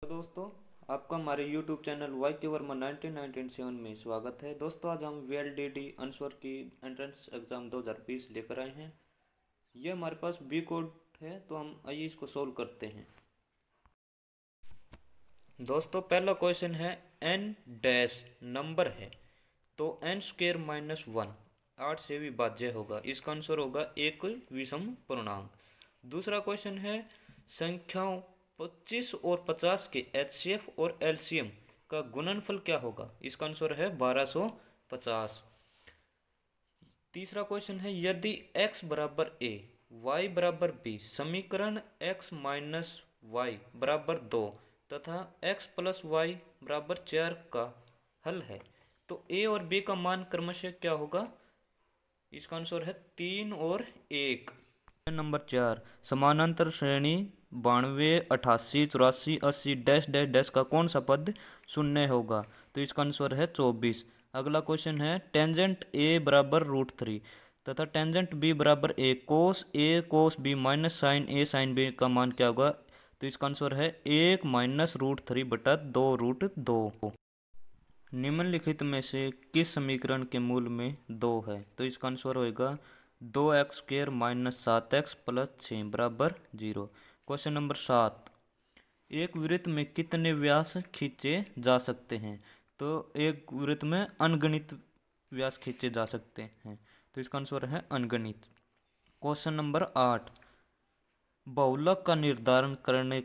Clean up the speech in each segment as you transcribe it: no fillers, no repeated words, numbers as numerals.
तो दोस्तों, आपका हमारे YouTube चैनल वाई के वर्मा 1997 में स्वागत है। दोस्तों, आज हम VLDD आंसर की एंट्रेंस एग्ज़ाम 2020 लेकर आए हैं। ये हमारे पास बी कोड है, तो हम आइए इसको सोल्व करते हैं। दोस्तों, पहला क्वेश्चन है n डैश नंबर है तो n स्क्वेयर माइनस वन 8 से विभाज्य होगा। इसका आंसर होगा एक विषम पूर्णांक। दूसरा क्वेश्चन है संख्याओं 25 और 50 के HCF और LCM का गुणनफल क्या होगा। इसका आंसर है 1250। तीसरा क्वेश्चन है यदि x बराबर a y बराबर b समीकरण x माइनस वाई बराबर 2 तथा x प्लस वाई बराबर 4 का हल है तो a और b का मान क्रमशः क्या होगा। इसका आंसर है 3 और 1। नंबर 4, समानांतर श्रेणी 92 88 84 80 डैश डैश डैश का कौन सा पद शून्य होगा। तो इसका आंसर है 24। अगला क्वेश्चन है टेंजेंट ए बराबर रूट थ्री तथा टेंजेंट बी बराबर ए कोस बी माइनस साइन ए साइन बी का मान क्या होगा। तो इसका आंसर है 1 माइनस रूट थ्री बटा 2 रूट 2। निम्नलिखित में से किस समीकरण के मूल में 2 है। तो इसका आंसर होगा 2x square minus 7x plus 6 बराबर 0। क्वेश्चन नंबर 7, एक वृत्त में कितने व्यास खींचे जा सकते हैं। तो एक वृत्त में अनगिनत व्यास खींचे जा सकते हैं, तो इसका आंसर है अनगिनत। क्वेश्चन नंबर 8, बहुलक का निर्धारण करने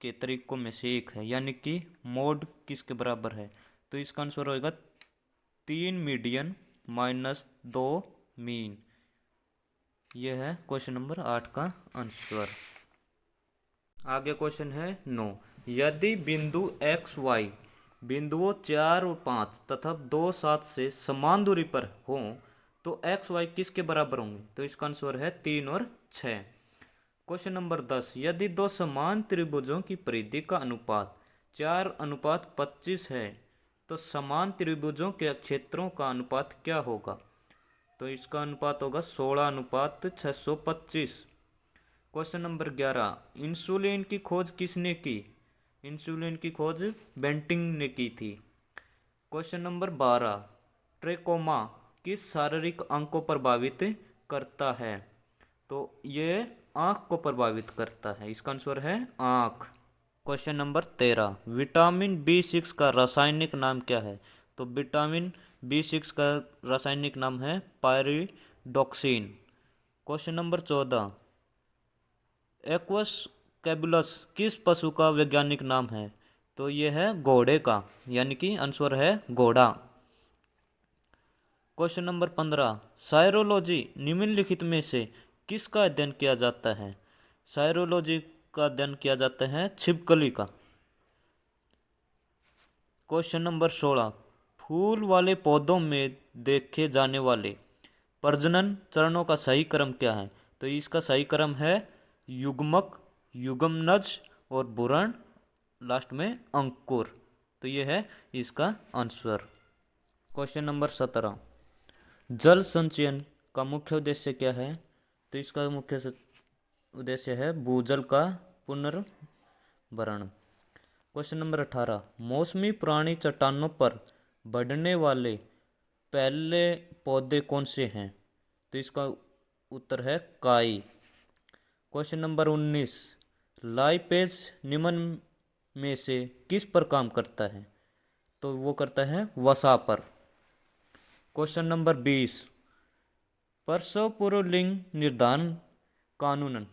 के तरीकों में से एक है, यानी कि मोड किसके बराबर है। तो इसका आंसर होगा 3 मीडियन माइनस 2 मीन। यह है क्वेश्चन नंबर 8 का आंसर। आगे क्वेश्चन है 9, यदि बिंदु एक्स वाई बिंदुओं 4 और 5 तथा 2 7 से समान दूरी पर हों तो एक्स वाई किसके बराबर होंगे। तो इसका आंसर है 3 और 6। क्वेश्चन नंबर 10, यदि दो समान त्रिभुजों की परिधि का अनुपात 4:25 है तो समान त्रिभुजों के क्षेत्रों का अनुपात क्या होगा। तो इसका अनुपात होगा 16:625। क्वेश्चन नंबर 11, इंसुलिन की खोज किसने की। इंसुलिन की खोज बेंटिंग ने की थी। क्वेश्चन नंबर 12, ट्रेकोमा किस शारीरिक अंग को प्रभावित करता है। तो ये आँख को प्रभावित करता है, इसका आंसर है आँख। क्वेश्चन नंबर 13, विटामिन B6 का रासायनिक नाम क्या है। तो विटामिन B6 का रासायनिक नाम है पायरिडॉक्सिन। क्वेश्चन नंबर 14, एक्वस कैबुलस किस पशु का वैज्ञानिक नाम है। तो यह है घोड़े का, यानी कि आंसर है घोड़ा। क्वेश्चन नंबर 15, सायरोलॉजी निम्नलिखित में से किसका अध्ययन किया जाता है। सायरोलॉजी का अध्ययन किया जाता है छिपकली का। क्वेश्चन नंबर 16, फूल वाले पौधों में देखे जाने वाले प्रजनन चरणों का सही क्रम क्या है। तो इसका सही क्रम है युग्मक, युग्मनज और भ्रूण, लास्ट में अंकुर। तो यह है इसका आंसर। क्वेश्चन नंबर 17, जल संचयन का मुख्य उद्देश्य क्या है। तो इसका मुख्य उद्देश्य है भूजल का पुनर्भरण। क्वेश्चन नंबर 18, मौसमी प्राणी चट्टानों पर बढ़ने वाले पहले पौधे कौन से हैं। तो इसका उत्तर है काई। क्वेश्चन नंबर 19, लाइपेज निम्न में से किस पर काम करता है। तो वो करता है वसा पर। क्वेश्चन नंबर 20, प्रसव पूर्व लिंग निर्धारण कानूनन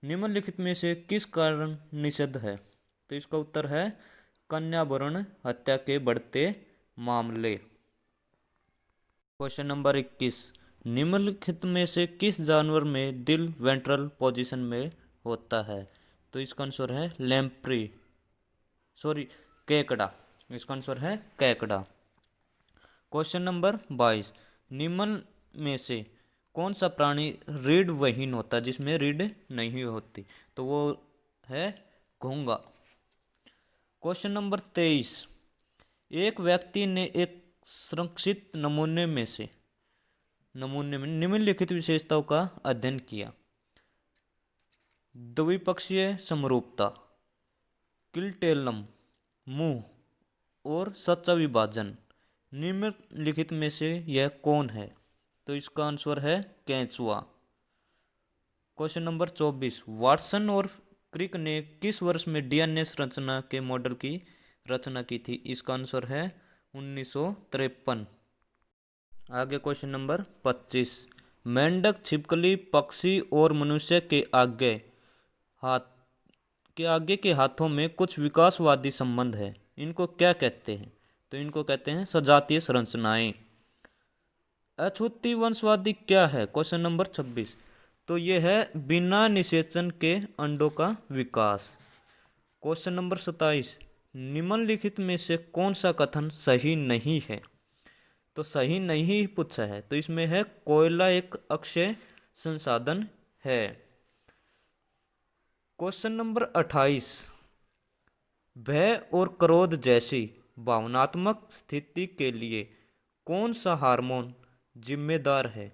निम्नलिखित में से किस कारण निषिद्ध है। तो इसका उत्तर है कन्या भ्रूण हत्या के बढ़ते मामले। क्वेश्चन नंबर 21, निम्नलिखित में से किस जानवर में दिल वेंट्रल पोजीशन में होता है। तो इसका आंसर है लैम्प्री, सॉरी केकड़ा। इसका आंसर है केकड़ा। क्वेश्चन नंबर 22, निम्न में से कौन सा प्राणी रीढ़ विहीन होता है, जिसमें रीढ़ नहीं होती। तो वो है घोंघा। क्वेश्चन नंबर 23, एक व्यक्ति ने एक संरक्षित नमूने में निम्नलिखित विशेषताओं का अध्ययन किया। द्विपक्षीय समरूपता, किल्टेलम मुंह और सच्चा विभाजन, निम्नलिखित में से यह कौन है? तो इसका आंसर है केंचुआ। क्वेश्चन नंबर 24, वाटसन और क्रिक ने किस वर्ष में डीएनए संरचना के मॉडल की रचना की थी? इसका आंसर है 1953। आगे क्वेश्चन नंबर 25, मेंढक, छिपकली, पक्षी और मनुष्य के आगे के हाथों में कुछ विकासवादी संबंध है, इनको क्या कहते हैं? तो इनको कहते हैं सजातीय संरचनाएं। अछूती वंशवादी क्या है? क्वेश्चन नंबर 26, तो यह है बिना निषेचन के अंडों का विकास। क्वेश्चन नंबर 27, निम्नलिखित में से कौन सा कथन सही नहीं है? तो सही नहीं पूछा है, तो इसमें है कोयला एक अक्षय संसाधन है। क्वेश्चन नंबर 28, भय और क्रोध जैसी भावनात्मक स्थिति के लिए कौन सा हार्मोन जिम्मेदार है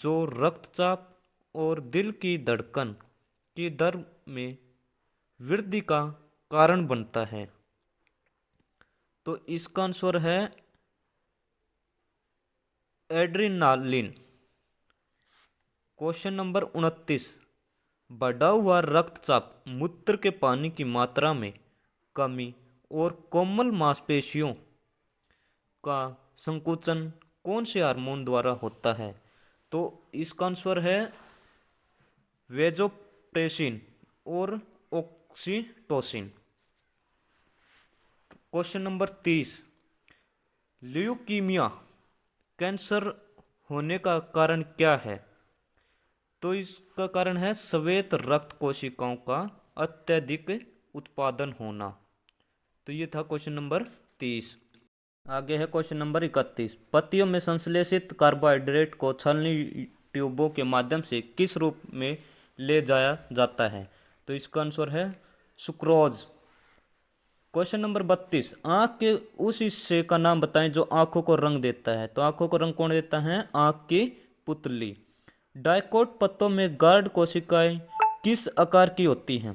जो रक्तचाप और दिल की धड़कन की दर में वृद्धि का कारण बनता है? तो इसका आंसर है एड्रिनालिन। क्वेश्चन नंबर 29, बढ़ा हुआ रक्तचाप मूत्र के पानी की मात्रा में कमी और कोमल मांसपेशियों का संकुचन कौन से हार्मोन द्वारा होता है? तो इसका आंसर है वेजोप्रेसिन और oxytocin. Question number 30, leukaemia cancer होने का कारण क्या है? तो इसका कारण है श्वेत रक्त कोशिकाओं का अत्यधिक उत्पादन होना। तो ये था क्वेश्चन नंबर 30। आगे है क्वेश्चन नंबर 31, पत्तियों में संश्लेषित कार्बोहाइड्रेट को छलनी ट्यूबों के माध्यम से किस रूप में ले जाया जाता है? तो इसका आंसर है सुक्रोज। क्वेश्चन नंबर 32, आंख के उस हिस्से का नाम बताएं जो आंखों को रंग देता है? तो आंखों को रंग कौन देता है? आंख की पुतली। डाइकोट पत्तों में गार्ड कोशिकाएं किस आकार की होती हैं?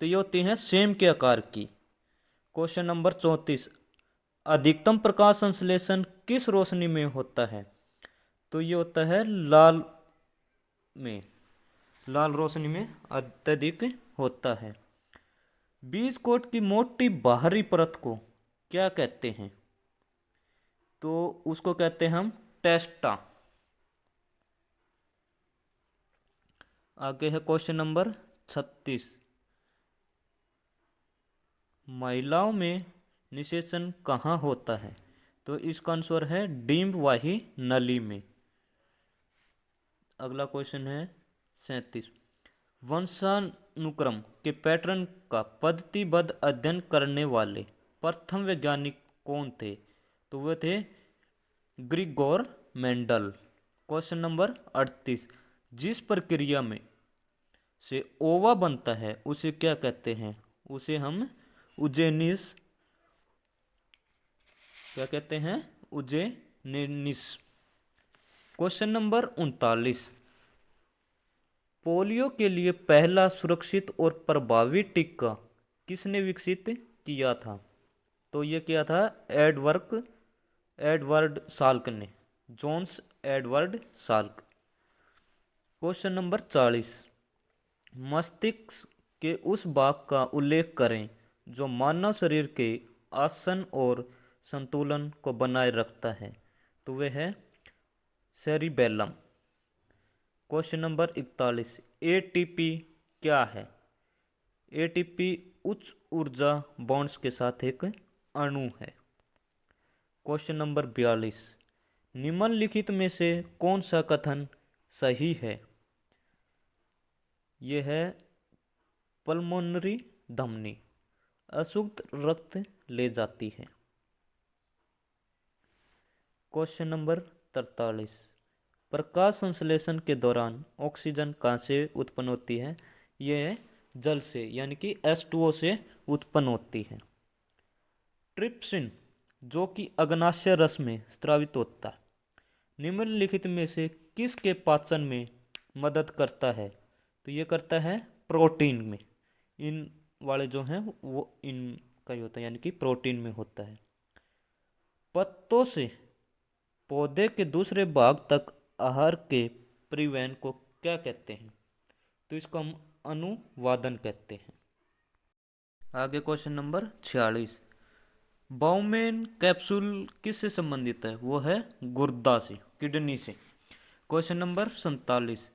तो ये होती हैं सेम के आकार की। क्वेश्चन नंबर 34, अधिकतम प्रकाश संश्लेषण किस रोशनी में होता है? तो ये होता है लाल रोशनी में अत्यधिक होता है। बीज कोट की मोटी बाहरी परत को क्या कहते हैं? तो उसको कहते हैं हम टेस्टा। आगे है क्वेश्चन नंबर 36, महिलाओं में निषेचन कहाँ होता है? तो इसका आंसर है डिंब वाही नली में। अगला क्वेश्चन है 37, वंशानुक्रम के पैटर्न का पद्धतिबद्ध अध्ययन करने वाले प्रथम वैज्ञानिक कौन थे? तो वे थे ग्रिगोर मेंडल। क्वेश्चन नंबर 38, जिस प्रक्रिया में से ओवा बनता है उसे क्या कहते हैं? उसे हम उजेनिस क्या कहते हैं? उजेनिस। क्वेश्चन नंबर 39, पोलियो के लिए पहला सुरक्षित और प्रभावी टीका किसने विकसित किया था? तो ये किया था एडवर्ड साल्क ने, Jonas Edward Salk. Question number 40, मस्तिष्क के उस भाग का उल्लेख करें जो मानव शरीर के आसन और संतुलन को बनाए रखता है? तो वह है सेरिबेलम। क्वेश्चन नंबर 41, एटीपी क्या है? एटीपी उच्च ऊर्जा बॉन्ड्स के साथ एक अणु है। क्वेश्चन नंबर 42, निम्नलिखित में से कौन सा कथन सही है? यह है पल्मोनरी धमनी अशुद्ध रक्त ले जाती है। क्वेश्चन नंबर 43, प्रकाश संश्लेषण के दौरान ऑक्सीजन कहाँ से उत्पन्न होती है? यह जल से यानी कि H2O से उत्पन्न होती है। ट्रिप्सिन जो कि अग्नाशय रस में स्रावित होता है, निम्नलिखित में से किसके पाचन में मदद करता है? तो ये करता है प्रोटीन में। इन वाले जो हैं वो इनका ही होता है, यानी कि प्रोटीन में होता है। पत्तों से पौधे के दूसरे भाग तक आहार के परिवहन को क्या कहते हैं? तो इसको हम अनुवादन कहते हैं। आगे क्वेश्चन नंबर 46। बाउमेन कैप्सूल किससे संबंधित है? वो है गुर्दा से, किडनी से। Question number 47।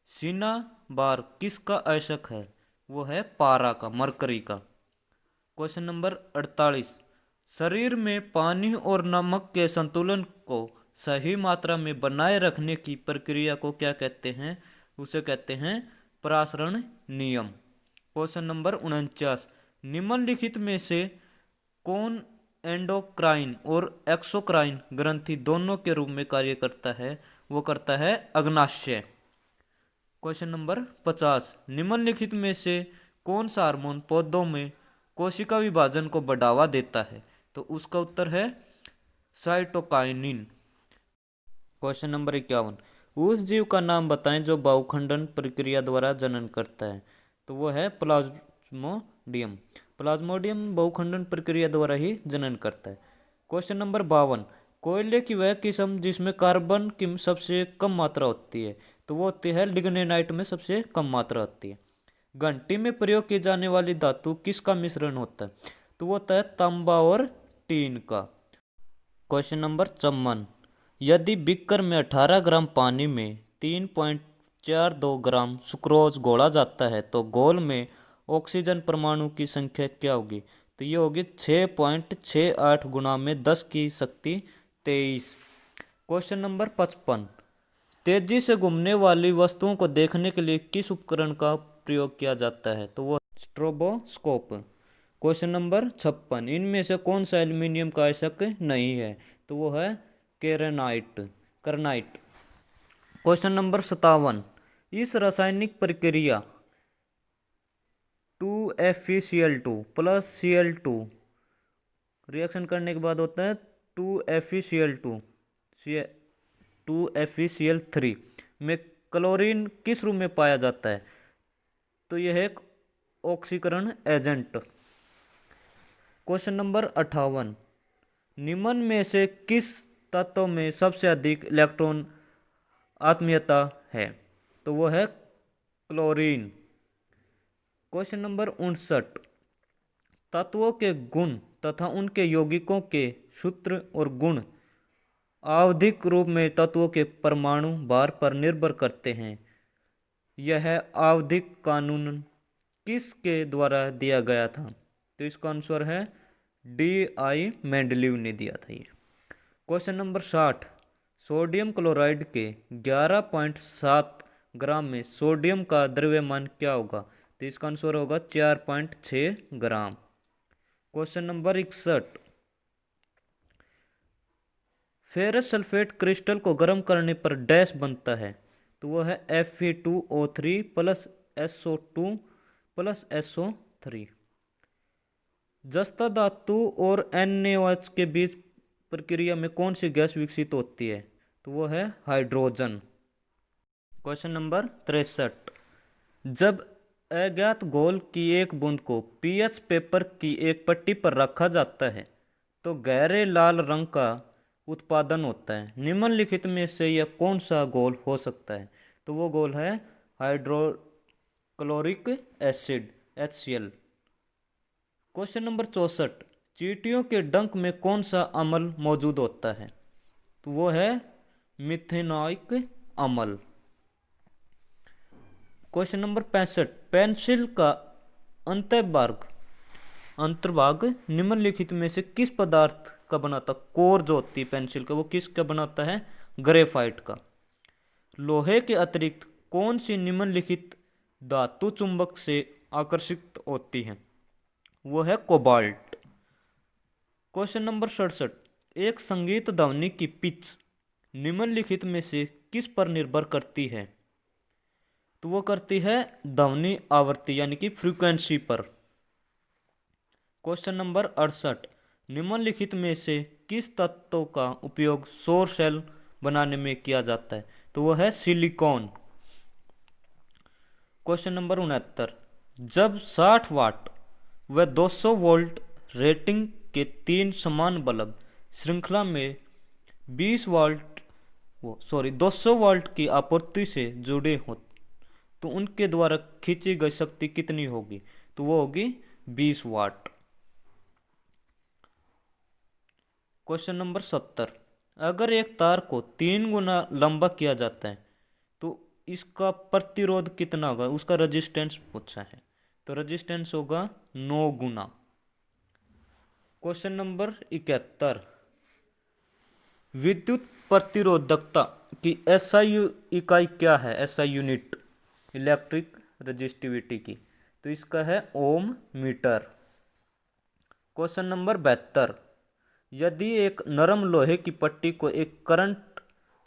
सीना बार किसका आयशक है? वो है पारा का, मरकरी का। Question number 48। शरीर में पानी और नमक के संतुलन को सही मात्रा में बनाए रखने की प्रक्रिया को क्या कहते हैं? उसे कहते हैं परासरण नियम। Question number 49। निम्नलिखित में से कौन एंडोक्राइन और एक्सोक्राइन ग्रंथि दोनों के रूप में कार्य करता है? वो करता है अग्नाशय। Question number 50। निम्नलिखित में से कौन सा हार्मोन पौधों में कोशिका विभाजन को बढ़ावा देता है? तो उसका उत्तर है साइटोकाइनिन। Question number 51। उस जीव का नाम बताएं जो बहुखंडन प्रक्रिया द्वारा जनन करता है? तो वो है प्लाज्मोडियम। प्लाज्मोडियम बहुखंडन प्रक्रिया द्वारा ही जनन करता है। Question number 52। कोयले की वह किस्म जिसमें कार्बन की सबसे कम मात्रा होती है? तो वो होती है लिग्नेनाइट में सबसे कम मात्रा होती है। घंटी में प्रयोग की जाने वाली धातु किसका मिश्रण होता है? तो वो होता है तांबा और टीन का। Question number 54। यदि बीकर में 18 ग्राम पानी में 3.42 ग्राम सुक्रोज घोला जाता है तो घोल में ऑक्सीजन परमाणु की संख्या क्या होगी? तो ये होगी 6.68 गुणा में 10 की शक्ति 23। Question number 55। तेजी से घूमने वाली वस्तुओं को देखने के लिए किस उपकरण का प्रयोग किया जाता है? तो वो स्ट्रोबोस्कोप। Question number 56। इनमें से कौन सा एल्यूमिनियम का आयशक नहीं है? तो वो है करनाइट। Question number 57। इस रासायनिक प्रक्रिया 2FeCl2 प्लस Cl2 रिएक्शन करने के बाद होता है 2FeCl3 में क्लोरीन किस रूप में पाया जाता है? तो यह है एक ऑक्सीकरण एजेंट। Question number 58। निम्न में से किस तत्व में सबसे अधिक इलेक्ट्रॉन आत्मीयता है? तो वो है क्लोरीन। Question number 59। तत्वों के गुण तथा उनके यौगिकों के सूत्र और गुण आवधिक रूप में तत्वों के परमाणु भार पर निर्भर करते हैं। यह आवधिक कानून किसके द्वारा दिया गया था? तो इसका आंसर है D.I. मेंडलीव ने दिया था ये। Question number 60। सोडियम क्लोराइड के 11.7 ग्राम में सोडियम का द्रव्यमान क्या होगा? तो इसका आंसर होगा 4.6 gram. Question number 61। Ferrous sulphate crystal को गर्म करने पर डैश बनता है? तो वह है Fe2O3 plus SO2 plus SO3। जस्ता धातु और NaOH के बीच प्रक्रिया में कौन सी गैस विकसित होती है? तो वो है हाइड्रोजन। Question number 63। जब अज्ञात घोल की एक बूंद को पीएच पेपर की एक पट्टी पर रखा जाता है तो गहरे लाल रंग का उत्पादन होता है। निम्नलिखित में से यह कौन सा घोल हो सकता है? तो वो घोल है hydrochloric acid HCl। Question number 64। चींटियों के डंक में कौन सा अम्ल मौजूद होता है? तो वो है मिथेनॉइक अम्ल। Question number 65। पेंसिल का अंतर्भाग निम्नलिखित में से किस पदार्थ का बनाता? कोर जो होती है पेंसिल का वो किसका बनाता है? ग्रेफाइट का। लोहे के अतिरिक्त कौन सी निम्नलिखित धातु चुंबक से आकर्षित होती है? वो है कोबाल्ट। Question number 67। एक संगीत ध्वनि की पिच निम्नलिखित में से किस पर निर्भर करती है? तो वो करती है ध्वनि आवृत्ति यानी कि फ्रीक्वेंसी पर। Question number 68। निम्नलिखित में से किस तत्व का उपयोग सौर सेल बनाने में किया जाता है? तो वो है सिलिकॉन। Question number 69। जब 60 वाट वह 200 वोल्ट रेटिंग के 3 समान बल्ब श्रृंखला में 200 वोल्ट की आपूर्ति से जुड़े हो तो उनके द्वारा खींची गई शक्ति कितनी होगी? तो वो होगी 20 वाट। क्वेश्चन नंबर 70, अगर एक तार को 3 गुना लंबा किया जाता है तो इसका प्रतिरोध कितना होगा? उसका रेजिस्टेंस पूछा है, तो रेजिस्टेंस होगा 9 गुना। क्वेश्चन नंबर 71, विद्युत प्रतिरोधकता की एसआई इकाई क्या है? एसआई यूनिट इलेक्ट्रिक रेजिस्टिविटी की, तो इसका है ओम मीटर। क्वेश्चन नंबर 72, यदि एक नरम लोहे की पट्टी को एक करंट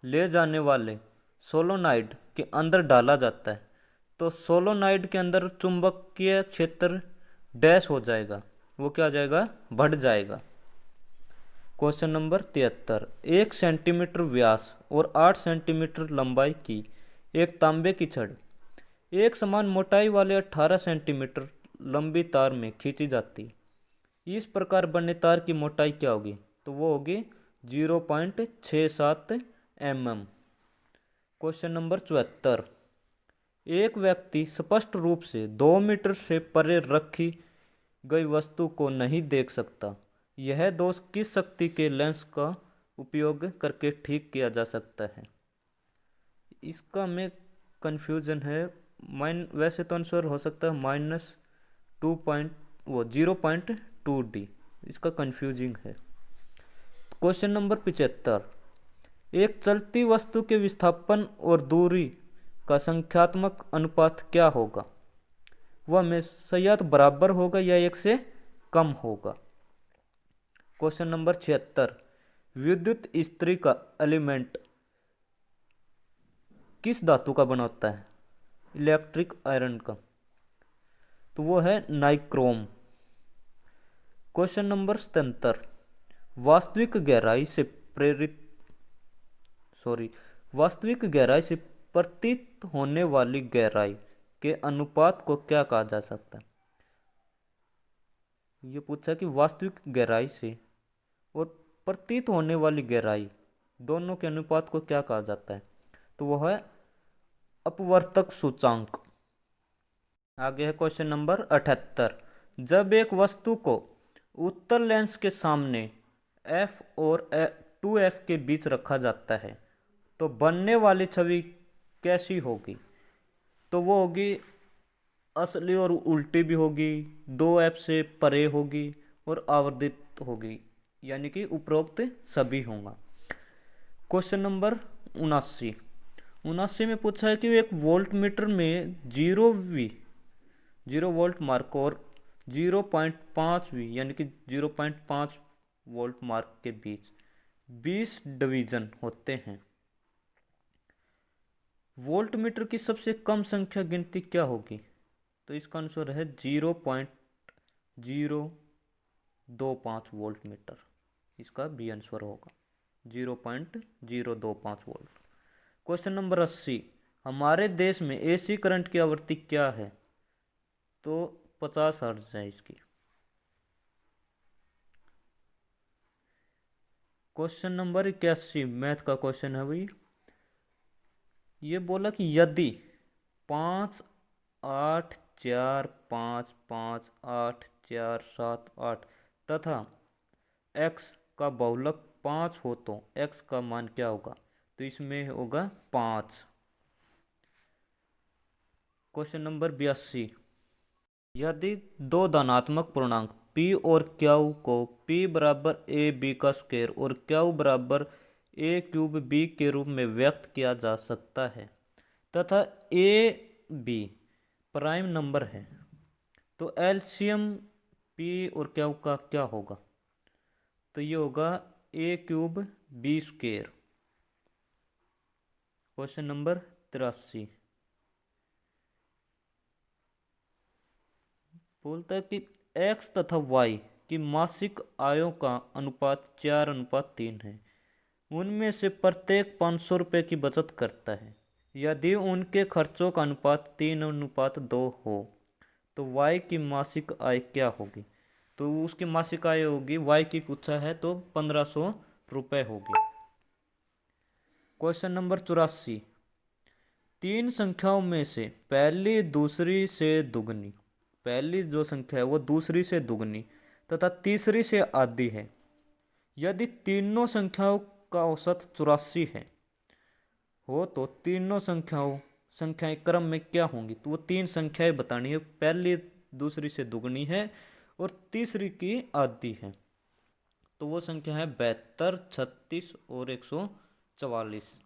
ले जाने वाले सोलोनाइड के अंदर डाला जाता है तो सोलोनाइड के अंदर चुंबकीय क्षेत्र डैश हो जाएगा, वो क्या आ जाएगा? बढ़ जाएगा। क्वेश्चन नंबर 73, 1 सेंटीमीटर व्यास और 8 सेंटीमीटर लंबाई की एक तांबे की छड़ एक समान मोटाई वाले 18 सेंटीमीटर लंबी तार में खींची जाती है। इस प्रकार बने तार की मोटाई क्या होगी? तो वो होगी 0.67 mm। क्वेश्चन नंबर 74, एक व्यक्ति स्पष्ट रूप से 2 मीटर से परे रखी गई वस्तु को नहीं देख सकता। यह दोष किस शक्ति के लेंस का उपयोग करके ठीक किया जा सकता है? इसका में कन्फ्यूजन है। वैसे तो आंसर हो सकता है -0.2D, इसका कन्फ्यूजिंग है। क्वेश्चन नंबर 75, एक चलती वस्तु के विस्थापन और दूरी का संख्यात्मक अनुपात क्या होगा? वह हमेशा या तो बराबर होगा या 1 से कम होगा। क्वेश्चन नंबर 76, विद्युत इस्त्री का एलिमेंट किस धातु का बना होता है? इलेक्ट्रिक आयरन का, तो वो है नाइक्रोम। क्वेश्चन नंबर 77, वास्तविक गहराई से प्रतीत होने वाली गहराई के अनुपात को क्या कहा जा सकता है? ये पूछा कि वास्तविक गहराई से और प्रतीत होने वाली गहराई दोनों के अनुपात को क्या कहा जाता है? तो वह है अपवर्तक सूचांक। आगे है क्वेश्चन नंबर 78, जब एक वस्तु को उत्तल लेंस के सामने f और 2f के बीच रखा जाता है तो बनने वाली छवि कैसी होगी? तो वो होगी असली और उल्टी भी होगी, 2f से परे होगी और आवर्धित होगी, यानी कि उपरोक्त सभी होगा। क्वेश्चन नंबर 79 में पूछा है कि एक वोल्ट मीटर में 0 वोल्ट मार्क और 0.5V यानी कि 0.5 वोल्ट मार्क के बीच 20 डिवीजन होते हैं। वोल्ट मीटर की सबसे कम संख्या गिनती क्या होगी? तो इसका आंसर है 0.025 वोल्ट मीटर, इसका बी आंसर होगा 0.025 वोल्ट। क्वेश्चन नंबर 80, हमारे देश में एसी करंट की आवृत्ति क्या है? तो 50 हर्ट्ज है इसकी। क्वेश्चन नंबर 81 मैथ का क्वेश्चन है भाई। ये बोला कि यदि 5 8 4 5 5 8 4 7 8 तथा x का बहुलक 5 हो तो x का मान क्या होगा? तो इसमें होगा 5। क्वेश्चन नंबर 82, यदि दो धनात्मक पूर्णांक p और q को p बराबर a b का स्क्वायर और q बराबर a क्यूब b के रूप में व्यक्त किया जा सकता है तथा a b प्राइम नंबर है तो एलसीएम p और q का क्या होगा? तो ये होगा a cube b square. Question number 83 बोलता है कि x तथा y की मासिक आयों का अनुपात 4:3 है। उनमें से प्रत्येक 500 रुपये की बचत करता है। यदि उनके खर्चों का अनुपात 3:2 हो तो y की मासिक आय क्या होगी? तो उसकी मासिक आय होगी, y की पूछा है तो 1500 रुपये होगी। क्वेश्चन नंबर 84, तीन संख्याओं में से पहली दूसरी से दुगनी, पहली जो संख्या है वो दूसरी से दुगनी तथा तीसरी से आधी है। यदि तीनों संख्याओं का औसत 84 है हो तो तीनों संख्याएं क्रम में क्या होंगी? तो वो तीन संख्याएं बतानी है, पहली दूसरी से दुगनी है और तीसरी की आधी है। तो वो संख्या है 72, 36 और 144।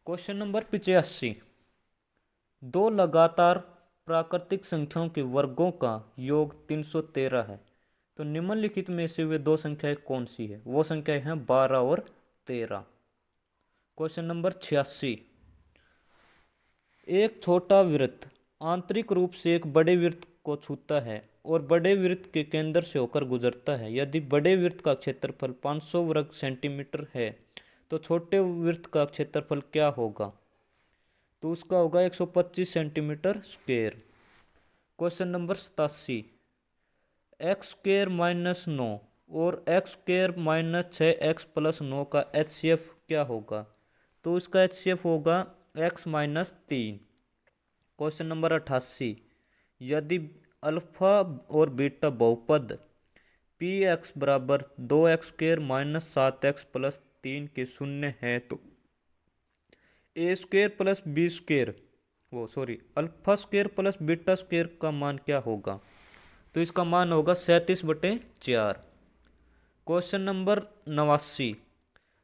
क्वेश्चन नंबर 85, दो लगातार प्राकृतिक संख्याओं के वर्गों का योग 313 है। तो निम्नलिखित में से वे दो संख्याएं कौन सी है? वो संख्याएं हैं 12 और 13। क्वेश्चन नंबर 86, एक छोटा वृत्त आंतरिक रूप से एक बड़े वृत्त को छूता है और बड़े वृत्त के केंद्र से होकर गुजरता है। यदि बड़े वृत्त का क्षेत्रफल 500 वर्ग सेंटीमीटर है तो छोटे वृत्त का क्षेत्रफल क्या होगा? तो उसका होगा 125 centimetre square. Question number 87, x square minus 9 और एक्स स्क्वेयर माइनस 6x+9 का HCF क्या होगा? तो इसका HCF होगा x माइनस 3। क्वेश्चन नंबर 88, यदि अल्फा और बीटा बहुपद px बराबर 2x² माइनस 7x+3 के शून्य है तो a² plus b² alpha square plus beta square का मान क्या होगा? तो इसका मान होगा 37/4। क्वेश्चन नंबर 89,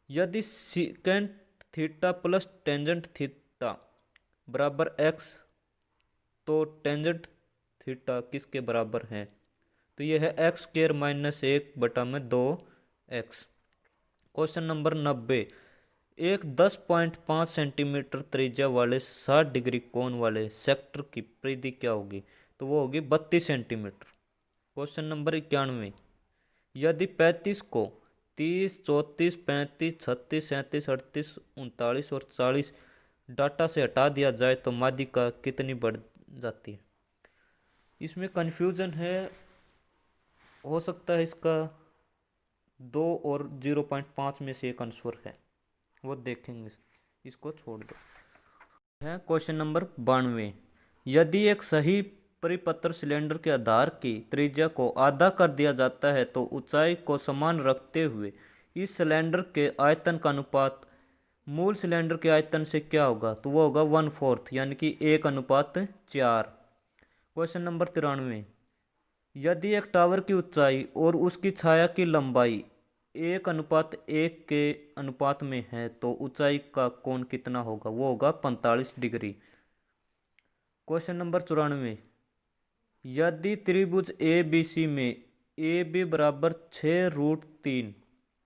यदि second theta plus tangent theta बराबर x तो टेंजेंट थीटा किसके बराबर है? तो यह है x² minus 1/2x। Question number 90, एक 10.5 सेंटीमीटर त्रिज्या वाले 60 डिग्री कोण वाले सेक्टर की परिधि क्या होगी? तो वो होगी 32 सेंटीमीटर। क्वेश्चन नंबर 91, यदि 35 को 30, 34, 35, 36, 37, 38, 39 और 40 डाटा से हटा दिया जाए तो माध्यिका कितनी बढ़ जाती है? इसमें कन्फ्यूजन है, हो सकता है इसका 2 और 0.5 में से एक आंसर है, वो देखेंगे, इसको छोड़ दो। है क्वेश्चन नंबर 92, यदि एक सही परिपत्र सिलेंडर के आधार की त्रिज्या को आधा कर दिया जाता है तो ऊंचाई को समान रखते हुए इस सिलेंडर के आयतन का अनुपात मूल सिलेंडर के आयतन से क्या होगा? तो वो होगा 1/4 यानी कि 1:4। क्वेश्चन नंबर 93, यदि एक टावर की ऊंचाई और उसकी छाया की लंबाई 1:1 के अनुपात में है तो ऊंचाई का कोण कितना होगा? वो होगा 45 डिग्री। क्वेश्चन नंबर 94, यदि त्रिभुज ABC में AB बराबर 6√3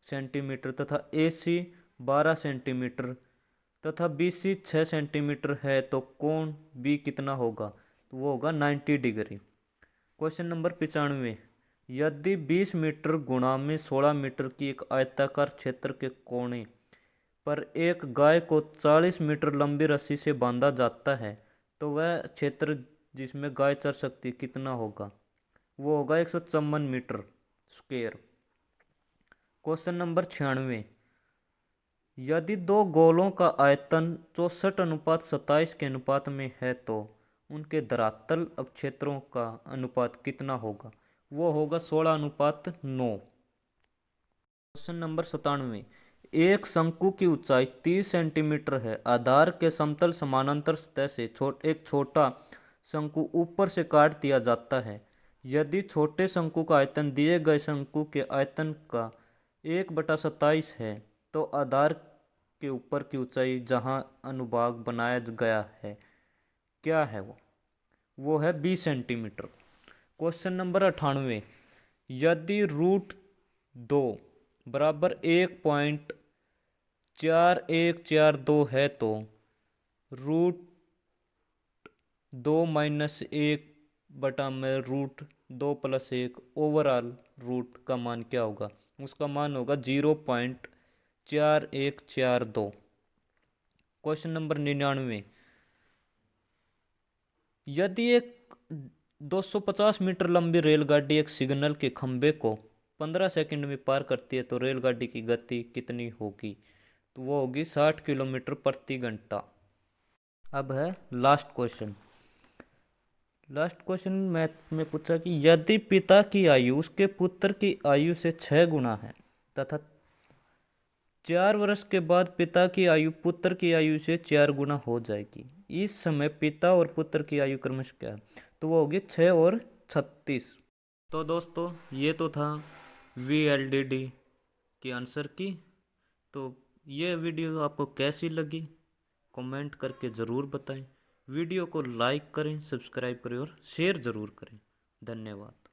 सेंटीमीटर तथा AC 12 सेंटीमीटर तथा BC 6 सेंटीमीटर है तो कोण B कितना होगा? तो वो होगा 90 डिग्री। क्वेश्चन नंबर 95, यदि 20 मीटर गुणा में 16 मीटर की एक आयताकार क्षेत्र के कोने पर एक गाय को 40 मीटर लंबी रस्सी से बांधा जाता है तो वह क्षेत्र जिसमें गाय चर सकती है कितना होगा? वो होगा 154 मीटर स्क्वेयर। क्वेश्चन नंबर 96, यदि दो गोलों का आयतन 64:27 के अनुपात में है तो उनके धरातल अपक्षेत्रों का अनुपात कितना होगा? वो होगा 16:9। क्वेश्चन नंबर 97, एक शंकु की ऊंचाई 30 सेंटीमीटर है, आधार के समतल समानांतर सतह से एक छोटा शंकु ऊपर से काट दिया जाता है। यदि छोटे शंकु का आयतन दिए गए शंकु के आयतन का 1/27 है तो आधार के ऊपर की ऊंचाई जहां अनुभाग बनाया गया है क्या है? वो है 20 सेंटीमीटर। क्वेश्चन नंबर 98, यदि √2 बराबर 1.4142 है तो √2 माइनस 1/√2 प्लस 1 ओवरऑल रूट का मान क्या होगा? उसका मान होगा 0.4142। क्वेश्चन नंबर 99, यदि एक 250 मीटर लंबी रेलगाड़ी एक सिग्नल के खंभे को 15 सेकंड में पार करती है तो रेलगाड़ी की गति कितनी होगी? तो वो होगी 60 किलोमीटर प्रति घंटा। अब है last question. Last question math में पूछा कि यदि पिता की आयु उसके पुत्र की आयु से 6 गुना है तथा 4 वर्ष के बाद पिता की आयु पुत्र की आयु से 4 गुना हो जाएगी, इस समय पिता और पुत्र की आयु क्रमशः क्या है? तो वो होगी 6 और 36। तो दोस्तों ये तो था VLDD की आंसर की। तो ये वीडियो आपको कैसी लगी कमेंट करके ज़रूर बताएं। वीडियो को लाइक करें, सब्सक्राइब करें और शेयर ज़रूर करें। धन्यवाद।